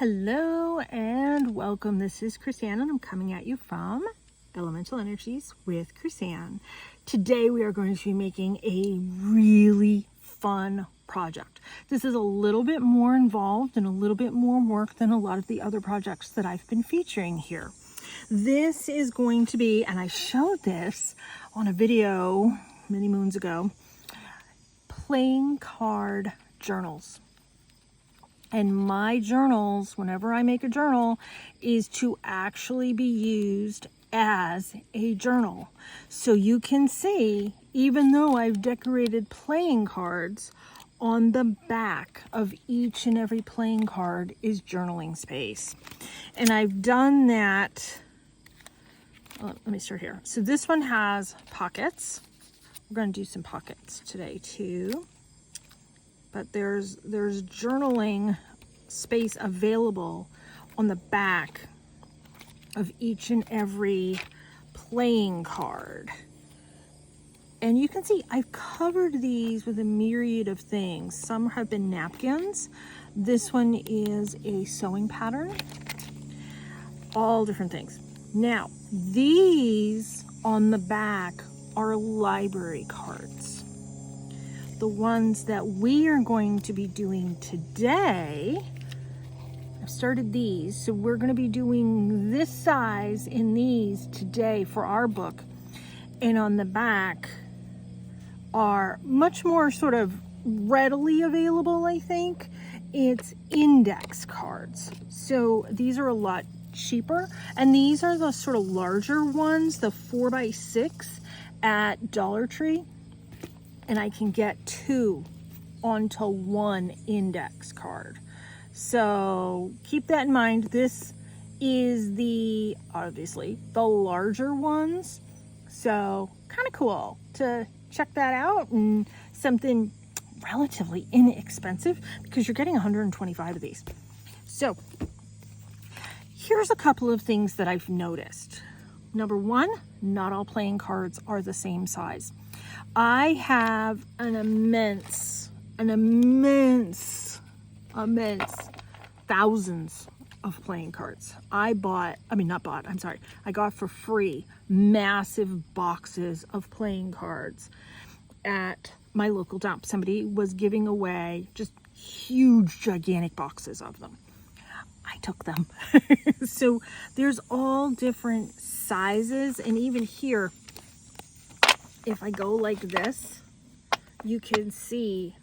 Hello and welcome. This is Chrisanne and I'm coming at you from Elemental Energies with Chrisanne. Today we are going to be making a really fun project. This is a little bit more involved and a little bit more work than a lot of the other projects that I've been featuring here. This is going to be, and I showed this on a video many moons ago, playing card journals. And my journals, whenever I make a journal, is to actually be used as a journal. So you can see, even though I've decorated playing cards, on the back of each and every playing card is journaling space. And I've done that, let me start here. So this one has pockets. We're going to do some pockets today too. But there's journaling space available on the back of each and every playing card. And you can see I've covered these with a myriad of things. Some have been napkins. This one is a sewing pattern. All different things. Now, these on the back are library cards. The ones that we are going to be doing today, I've started these, so we're going to be doing this size in these today for our book. And on the back are much more sort of readily available, I think. It's index cards. So these are a lot cheaper. And these are the sort of larger ones, the 4x6 at Dollar Tree. And I can get 2 onto one index card. So keep that in mind. This is obviously the larger ones. So kind of cool to check that out, and something relatively inexpensive because you're getting 125 of these. So here's a couple of things that I've noticed. Number one, not all playing cards are the same size. I have an immense, thousands of playing cards. I got for free massive boxes of playing cards at my local dump. Somebody was giving away just huge, gigantic boxes of them. I took them. So there's all different sizes, and even here, if I go like this, you can see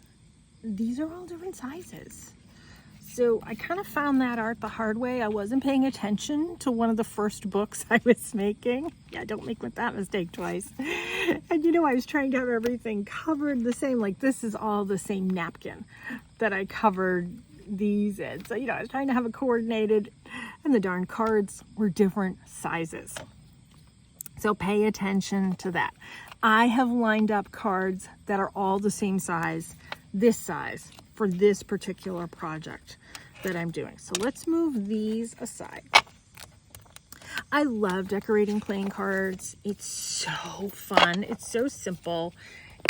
these are all different sizes. So I kind of found that out the hard way. I wasn't paying attention to one of the first books I was making. Yeah, don't make that mistake twice. And I was trying to have everything covered the same. Like this is all the same napkin that I covered these in. So, I was trying to have it coordinated, and the darn cards were different sizes. So pay attention to that. I have lined up cards that are all the same size, this size, for this particular project that I'm doing. So let's move these aside. I love decorating playing cards. It's so fun. It's so simple.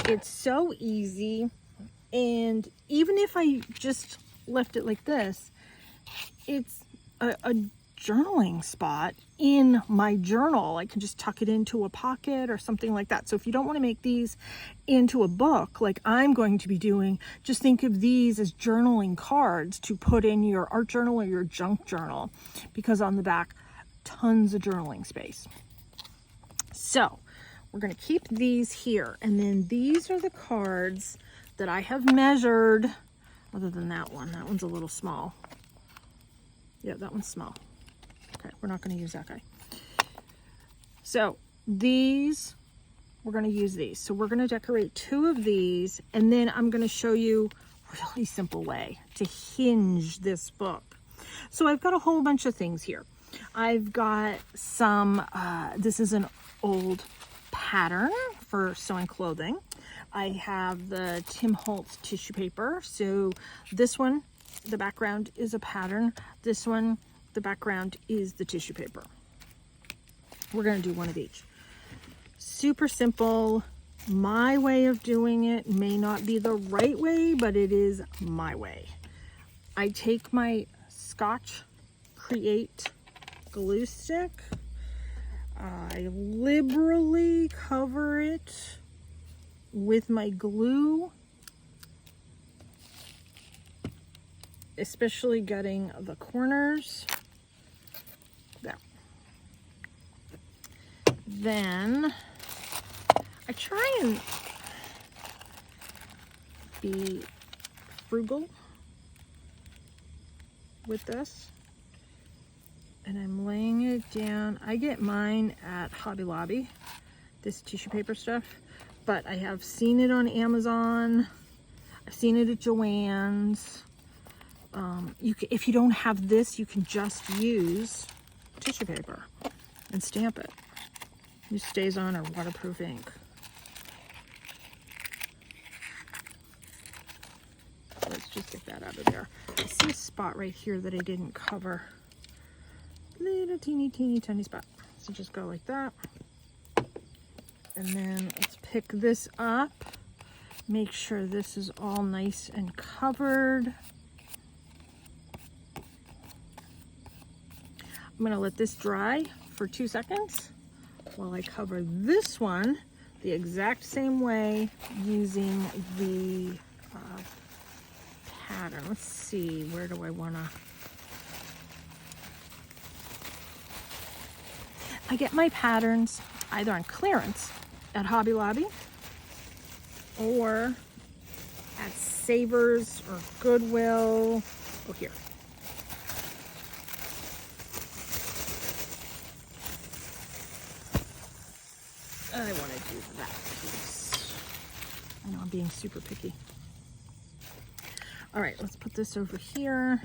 It's so easy. And even if I just left it like this, it's a journaling spot in my journal. I can just tuck it into a pocket or something like that. So if you don't want to make these into a book like I'm going to be doing, just think of these as journaling cards to put in your art journal or your junk journal, because on the back, tons of journaling space. So we're going to keep these here. And then these are the cards that I have measured, other than that one. That one's a little small. Yeah, that one's small. Okay, we're not going to use that guy. So these, we're going to use these. So we're going to decorate 2 of these, and then I'm going to show you a really simple way to hinge this book. So I've got a whole bunch of things here. I've got some, this is an old pattern for sewing clothing. I have the Tim Holtz tissue paper. So this one, the background is a pattern. This one, the background is the tissue paper. We're going to do one of each. Super simple. My way of doing it may not be the right way, but it is my way. I take my Scotch Create glue stick. I liberally cover it with my glue, especially getting the corners. There. Then I try and be frugal with this, and I'm laying it down. I get mine at Hobby Lobby, this tissue paper stuff, but I have seen it on Amazon. I've seen it at Joann's. If you don't have this, you can just use tissue paper and stamp it. It stays on, or waterproof ink. Let's just get that out of there. I see a spot right here that I didn't cover. Little teeny tiny spot. So just go like that. And then let's pick this up. Make sure this is all nice and covered. I'm gonna let this dry for 2 seconds while I cover this one the exact same way using the pattern. Let's see, where do I wanna? I get my patterns either on clearance at Hobby Lobby or at Savers or Goodwill. Oh, here. I want to do that piece. I know I'm being super picky. All right, let's put this over here.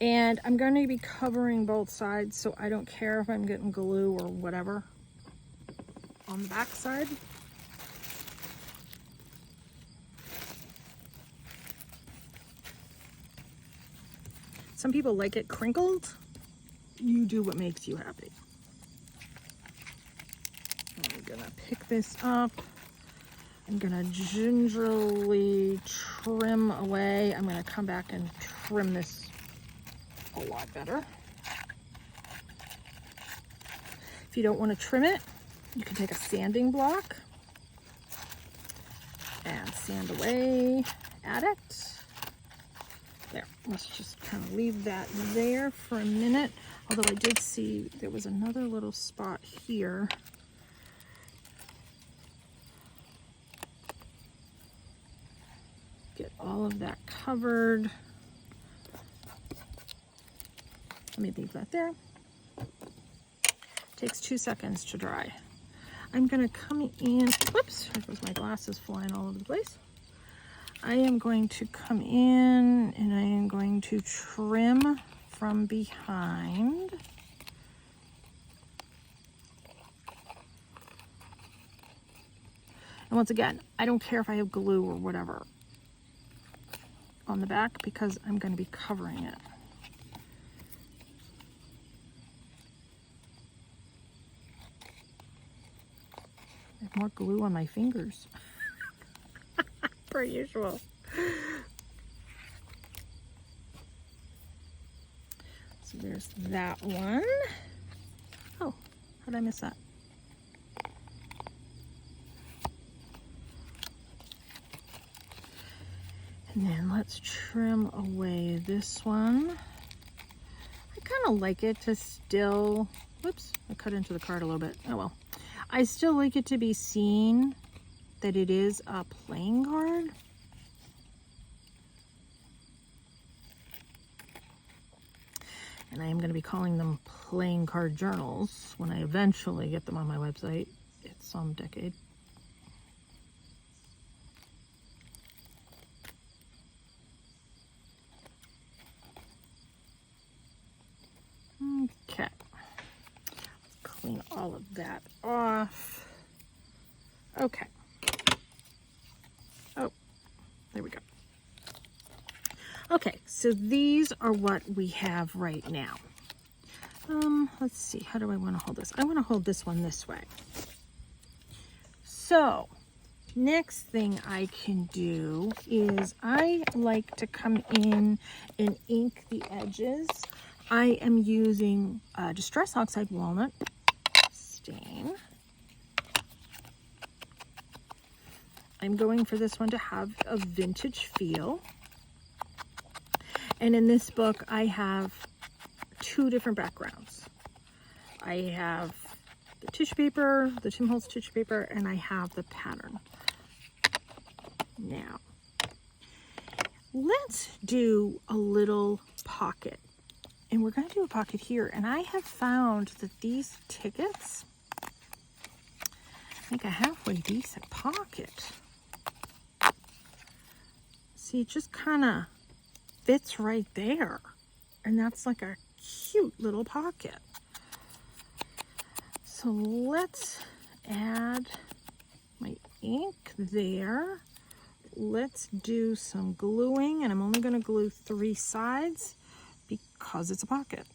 And I'm going to be covering both sides, so I don't care if I'm getting glue or whatever on the back side. Some people like it crinkled. You do what makes you happy. I'm gonna pick this up. I'm gonna gingerly trim away. I'm gonna come back and trim this a lot better. If you don't want to trim it, you can take a sanding block and sand away at it. There, let's just kind of leave that there for a minute. Although I did see there was another little spot here. Get all of that covered. Let me leave that there. Takes 2 seconds to dry. I'm gonna come in, whoops, there goes my glasses flying all over the place. I am going to come in and I am going to trim from behind. And once again, I don't care if I have glue or whatever on the back because I'm going to be covering it. I have more glue on my fingers. Per usual. So there's that one. Oh, how did I miss that? And then let's trim away this one. I kind of like it to still, whoops, I cut into the card a little bit. Oh well. I still like it to be seen that it is a playing card. And I am going to be calling them playing card journals when I eventually get them on my website. It's some decade. Okay. Let's clean all of that off. Okay. Oh, there we go. Okay, so these are what we have right now. Let's see, how do I want to hold this? I want to hold this one this way. So Next thing I can do is I like to come in and ink the edges. I am using Distress Oxide Walnut stain. I'm going for this one to have a vintage feel. And in this book, I have two different backgrounds. I have the tissue paper, the Tim Holtz tissue paper, and I have the pattern. Now, let's do a little pocket. And we're going to do a pocket here. And I have found that these tickets make a halfway decent pocket. See, it just kind of fits right there. And that's like a cute little pocket. So let's add my ink there. Let's do some gluing, and I'm only going to glue 3 sides because it's a pocket.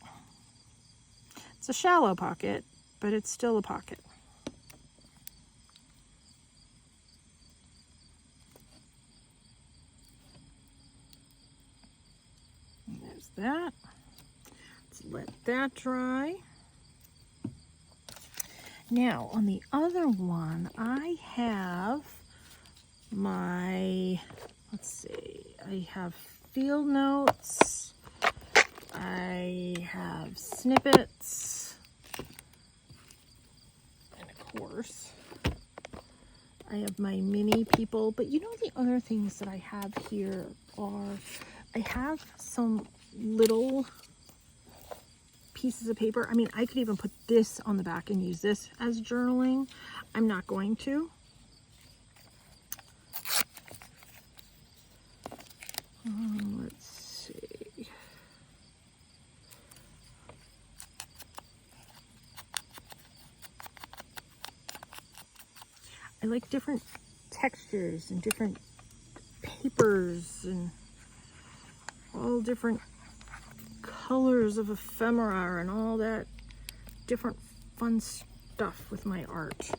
It's a shallow pocket, but it's still a pocket. And there's that. Let's let that dry. Now, on the other one, I have my, let's see, I have field notes, I have snippets, and of course, I have my mini people. But you know, the other things that I have here are, I have some little pieces of paper. I mean, I could even put this on the back and use this as journaling. I'm not going to. Let's see. I like different textures and different papers and all different colors of ephemera and all that different fun stuff with my art.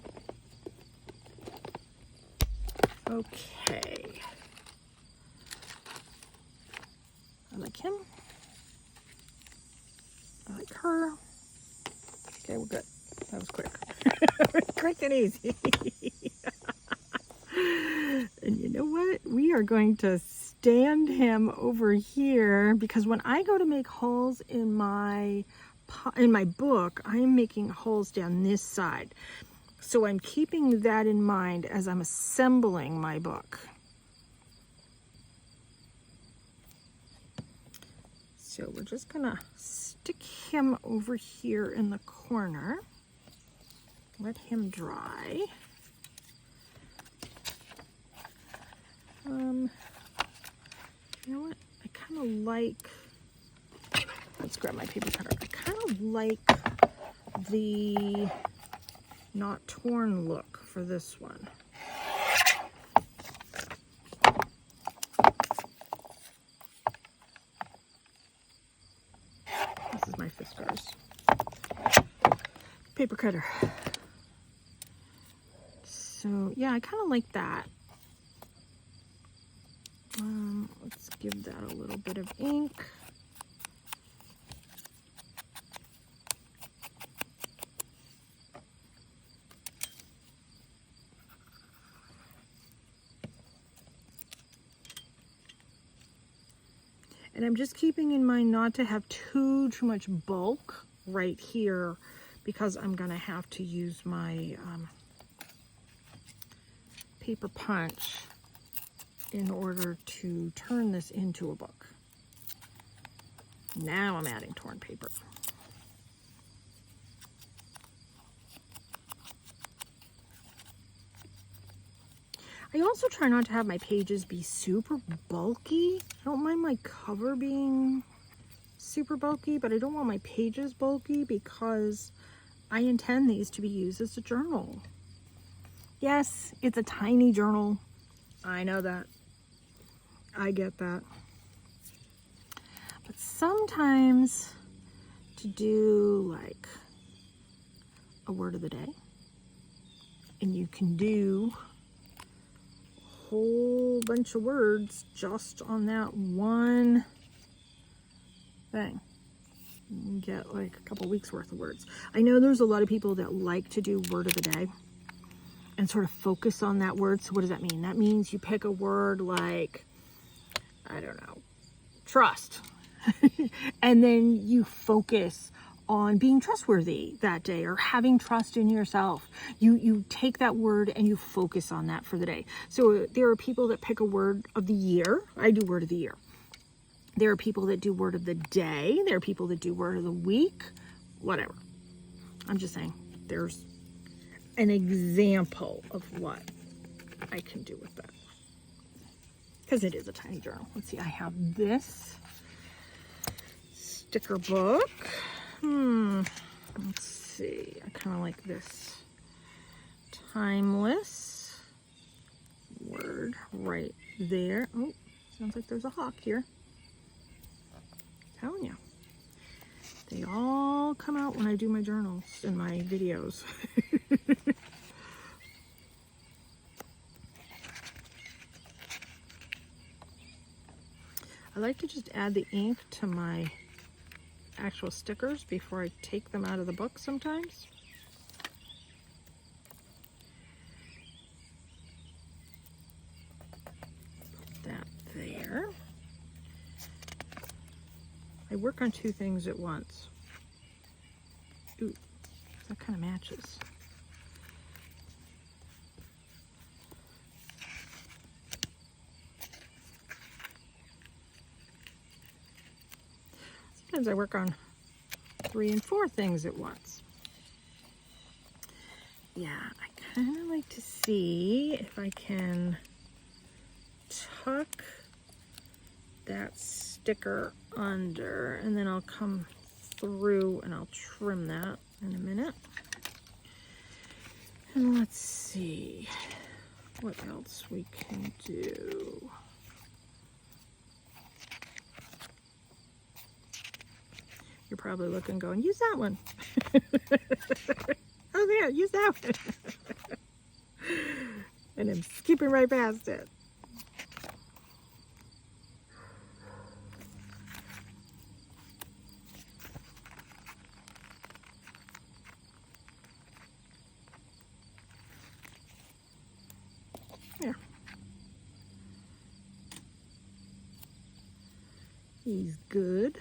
Okay. I like him. I like her. Okay, we're good. That was quick. Quick and easy. And you know what? We are going to stand him over here because when I go to make holes in my book, I am making holes down this side. So I'm keeping that in mind as I'm assembling my book. So we're just gonna stick him over here in the corner. Let him dry. You know what? I kind of like, let's grab my paper cutter. I kind of like the not torn look for this one. This is my Fiskars paper cutter. So yeah, I kind of like that. Let's give that a little bit of ink. And I'm just keeping in mind not to have too much bulk right here because I'm gonna have to use my paper punch in order to turn this into a book. Now I'm adding torn paper. I also try not to have my pages be super bulky. I don't mind my cover being super bulky, but I don't want my pages bulky because I intend these to be used as a journal. Yes, it's a tiny journal. I know that. I get that. But sometimes to do like a word of the day, and you can do whole bunch of words just on that one thing. You can get like a couple weeks worth of words. I know there's a lot of people that like to do word of the day and sort of focus on that word. So what does that mean? That means you pick a word like, I don't know, trust. And then you focus on being trustworthy that day or having trust in yourself. You take that word and you focus on that for the day. So there are people that pick a word of the year. I do word of the year. There are people that do word of the day. There are people that do word of the week, whatever. I'm just saying there's an example of what I can do with that. Because it is a tiny journal. Let's see, I have this sticker book. Let's see, I kind of like this timeless word right there. Oh, sounds like there's a hawk here. I'm telling you, they all come out when I do my journals and my videos. I like to just add the ink to my actual stickers before I take them out of the book sometimes. Put that there. I work on two things at once. Ooh, that kind of matches. Sometimes I work on 3 and 4 things at once. Yeah, I kind of like to see if I can tuck that sticker under, and then I'll come through and I'll trim that in a minute. And let's see what else we can do. You're probably looking going, use that one. Oh yeah, use that one. And I'm skipping right past it. There. He's good.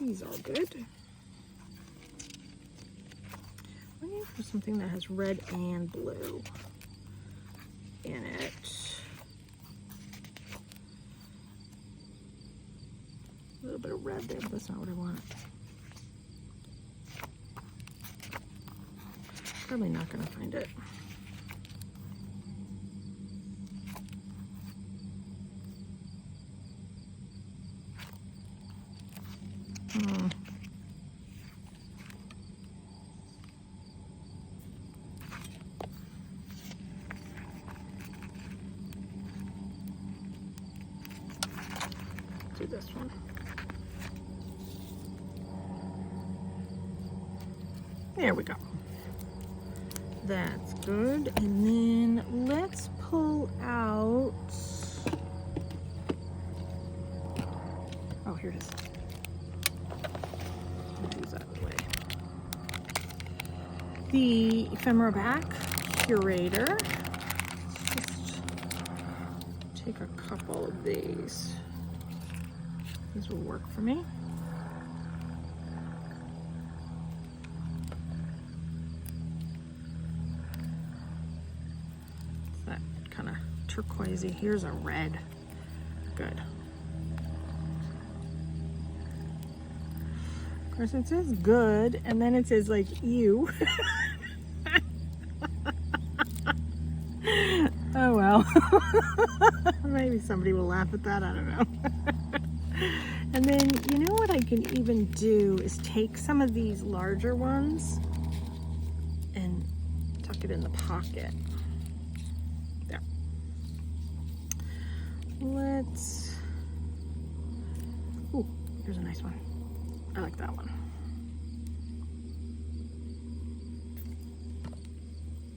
These are good. I'm looking for something that has red and blue in it. A little bit of red there, but that's not what I want. Probably not going to find it. Do this one. There we go. That's good. And then let's pull out. Oh, here it is. Use that away. The ephemera back curator. Let's just take a couple of these. These will work for me. It's that kind of turquoisey. Here's a red. Good. Of course, it says good, and then it says like ew. Oh well. Maybe somebody will laugh at that. I don't know. And then, you know what I can even do is take some of these larger ones and tuck it in the pocket. There. Let's, ooh, here's a nice one. I like that one.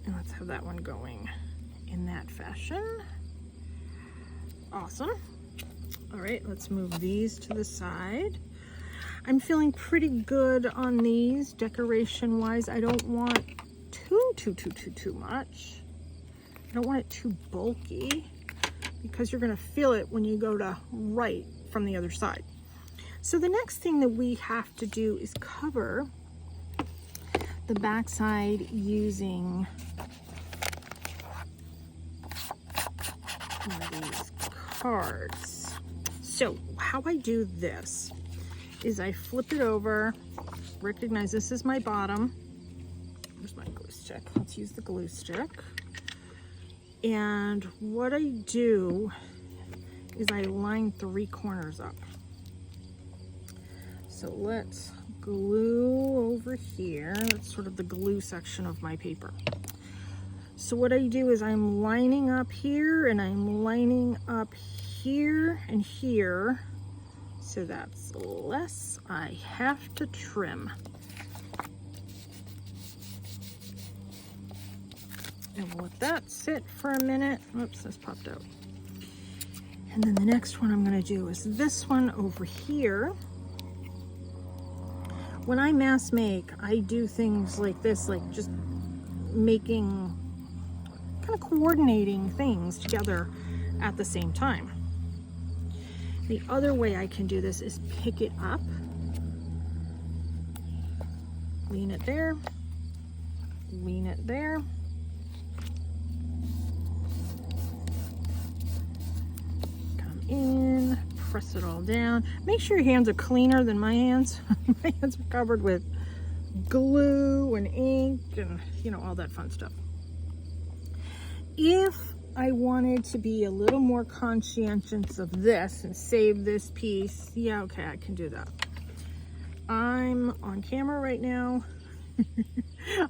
And let's have that one going in that fashion. Awesome. All right, let's move these to the side. I'm feeling pretty good on these decoration wise. I don't want too much. I don't want it too bulky because you're gonna feel it when you go to write from the other side. So the next thing that we have to do is cover the back side using one of these cards. So how I do this is I flip it over, recognize this is my bottom. Where's my glue stick? Let's use the glue stick. And what I do is I line 3 corners up. So let's glue over here. That's sort of the glue section of my paper. So what I do is I'm lining up here and I'm lining up here and here. So that's less I have to trim. And we'll let that sit for a minute. Oops, this popped out. And then the next one I'm gonna do is this one over here. When I mass make, I do things like this, like just making, kind of coordinating things together at the same time. The other way I can do this is pick it up, lean it there, lean it there. Come in, press it all down. Make sure your hands are cleaner than my hands. My hands are covered with glue and ink and, you know, all that fun stuff. If I wanted to be a little more conscientious of this and save this piece, yeah, okay, I can do that. I'm on camera right now.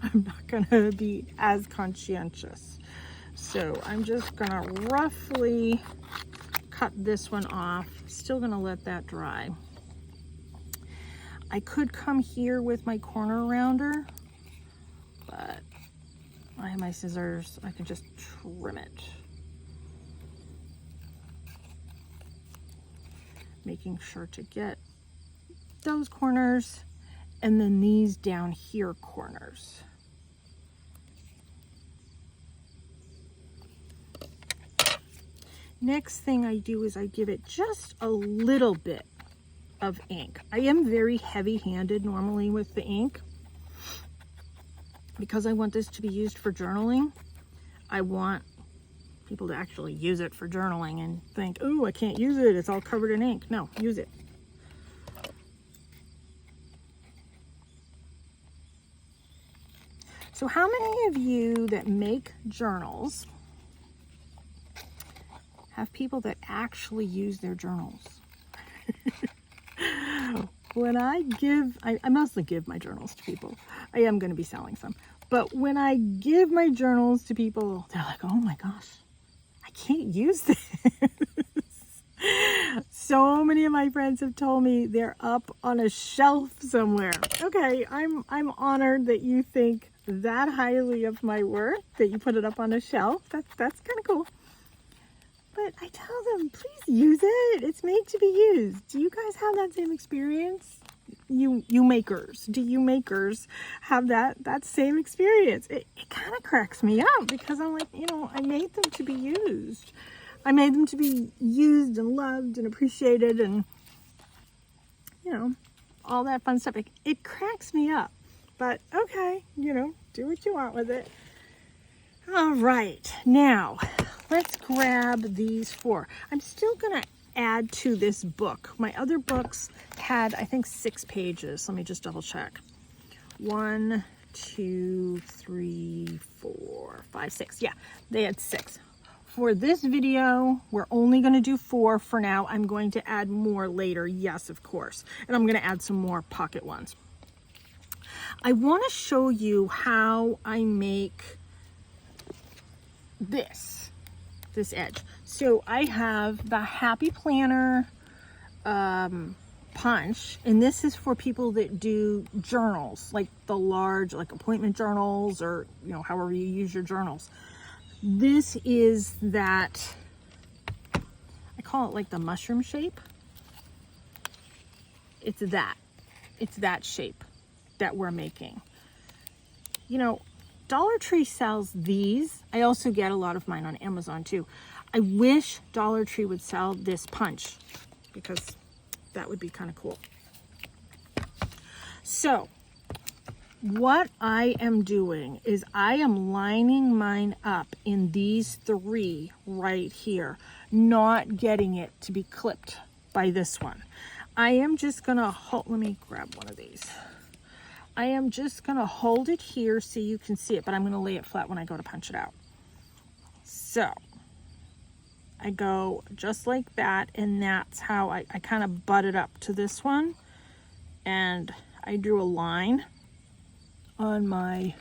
I'm not gonna be as conscientious. So I'm just gonna roughly cut this one off. Still gonna let that dry. I could come here with my corner rounder, but I have my scissors. I can just trim it. Making sure to get those corners and then these down here corners. Next thing I do is I give it just a little bit of ink. I am very heavy-handed normally with the ink because I want this to be used for journaling. I want people to actually use it for journaling and think, oh, I can't use it, it's all covered in ink. No, use it. So how many of you that make journals have people that actually use their journals? When I mostly give my journals to people. I am going to be selling some. But when I give my journals to people, they're like, oh my gosh, I can't use this. So many of my friends have told me they're up on a shelf somewhere. Okay, I'm honored that you think that highly of my work, that you put it up on a shelf. That's kind of cool. But I tell them, please use it. It's made to be used. Do you guys have that same experience? You makers, do you makers have that same experience? It kind of cracks me up because I'm like, you know, I made them to be used. I made them to be used and loved and appreciated and, you know, all that fun stuff. It cracks me up. But okay, you know, do what you want with it. All right, now let's grab these 4. I'm still gonna add to this book. My other books had, I think, 6 pages. Let me just double check. 1, 2, 3, 4, 5, 6. Yeah, they had 6. For this video, we're only gonna do 4 for now. I'm going to add more later, yes, of course. And I'm gonna add some more pocket ones. I wanna show you how I make this edge. So I have the Happy Planner punch, and this is for people that do journals, like the large, like appointment journals, or, you know, however you use your journals. This is that, I call it like the mushroom shape. It's that shape that we're making. You know, Dollar Tree sells these. I also get a lot of mine on Amazon too. I wish Dollar Tree would sell this punch because that would be kind of cool. So what I am doing is I am lining mine up in these 3 right here, not getting it to be clipped by this one. I am just gonna hold, let me grab one of these. I am just gonna hold it here so you can see it, but I'm gonna lay it flat when I go to punch it out. So I go just like that, and that's how I kind of butt it up to this one, and I drew a line on my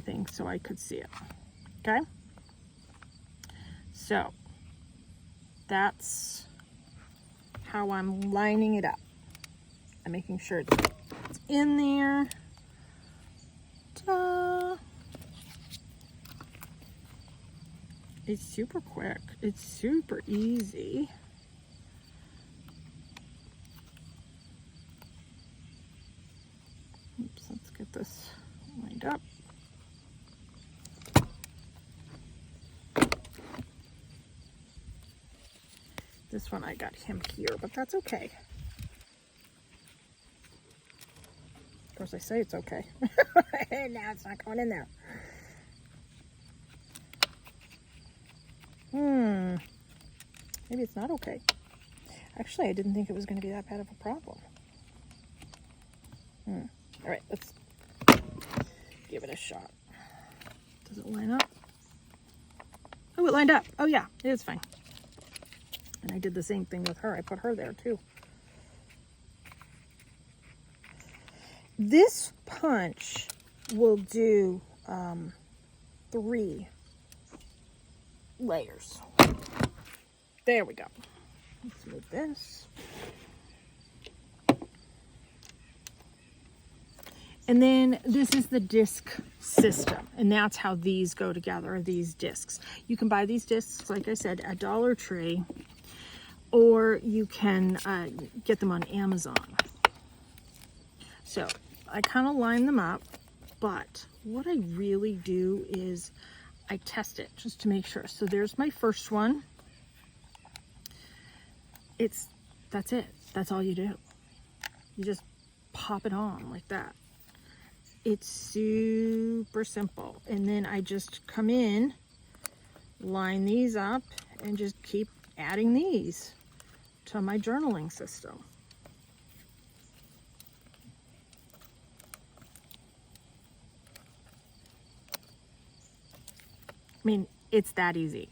thing so I could see it. Okay, so that's how I'm lining it up. I'm making sure it's in there. Ta-da. It's super quick. It's super easy. Oops, let's get this lined up. This one I got him here, but that's okay. Of course I say it's okay. Now it's not going in there. Maybe it's not okay. Actually, I didn't think it was going to be that bad of a problem. All right, let's give it a shot. Does it line up? Oh, it lined up. Oh yeah, it is fine. And I did the same thing with her. I put her there too. This punch will do 3 layers. There we go. Let's move this. And then this is the disc system, and that's how these go together, these discs. You can buy these discs, like I said, at Dollar Tree, or you can get them on Amazon. So I kind of line them up, but what I really do is I test it just to make sure. So there's my first one. That's it. That's all you do. You just pop it on like that. It's super simple. And then I just come in, line these up, and just keep adding these to my journaling system. I mean, it's that easy.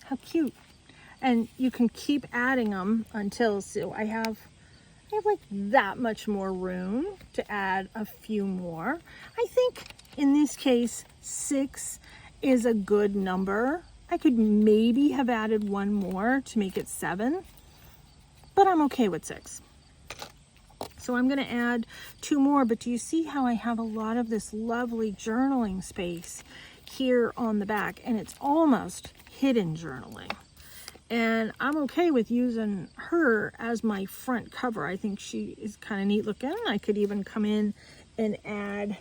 How cute. And you can keep adding them until, so I have like that much more room to add a few more. I think in this case 6 is a good number. I could maybe have added one more to make it 7, but I'm okay with 6. So I'm going to add 2 more, but do you see how I have a lot of this lovely journaling space here on the back, and it's almost hidden journaling. And I'm okay with using her as my front cover. I think she is kind of neat looking. I could even come in and add,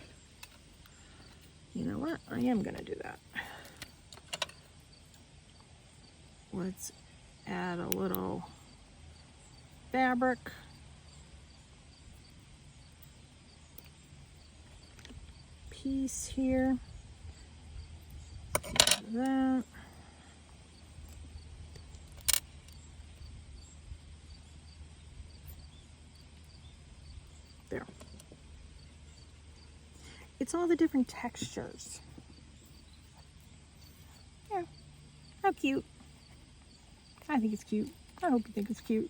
you know what? I am going to do that. Let's add a little fabric. Piece here. That. There. It's all the different textures. Yeah. How cute. I think it's cute. I hope you think it's cute.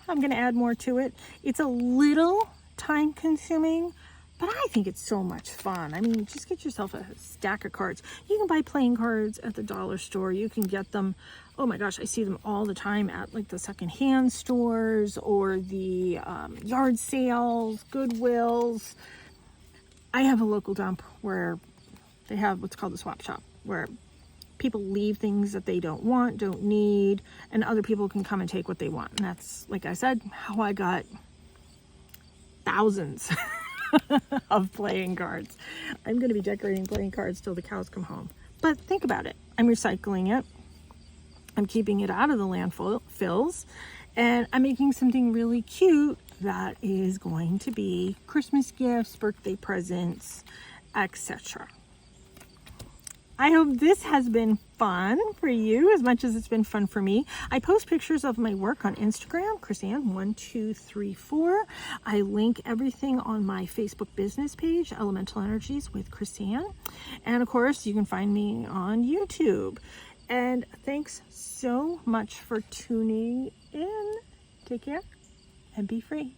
I'm going to add more to it. It's a little time consuming, But I think it's so much fun. I mean, just get yourself a stack of cards. You can buy playing cards at the dollar store. You can get them, oh my gosh, I see them all the time at like the secondhand stores or the yard sales, Goodwills. I have a local dump where they have what's called a swap shop, where people leave things that they don't want, don't need, and other people can come and take what they want. And that's, like I said, how I got thousands of playing cards. I'm going to be decorating playing cards till the cows come home. But think about it. I'm recycling it. I'm keeping it out of the landfills. And I'm making something really cute that is going to be Christmas gifts, birthday presents, etc. I hope this has been fun for you as much as it's been fun for me. I post pictures of my work on Instagram, Chrisanne1234. I link everything on my Facebook business page, Elemental Energies with Chrisanne. And of course, you can find me on YouTube. And thanks so much for tuning in. Take care and be free.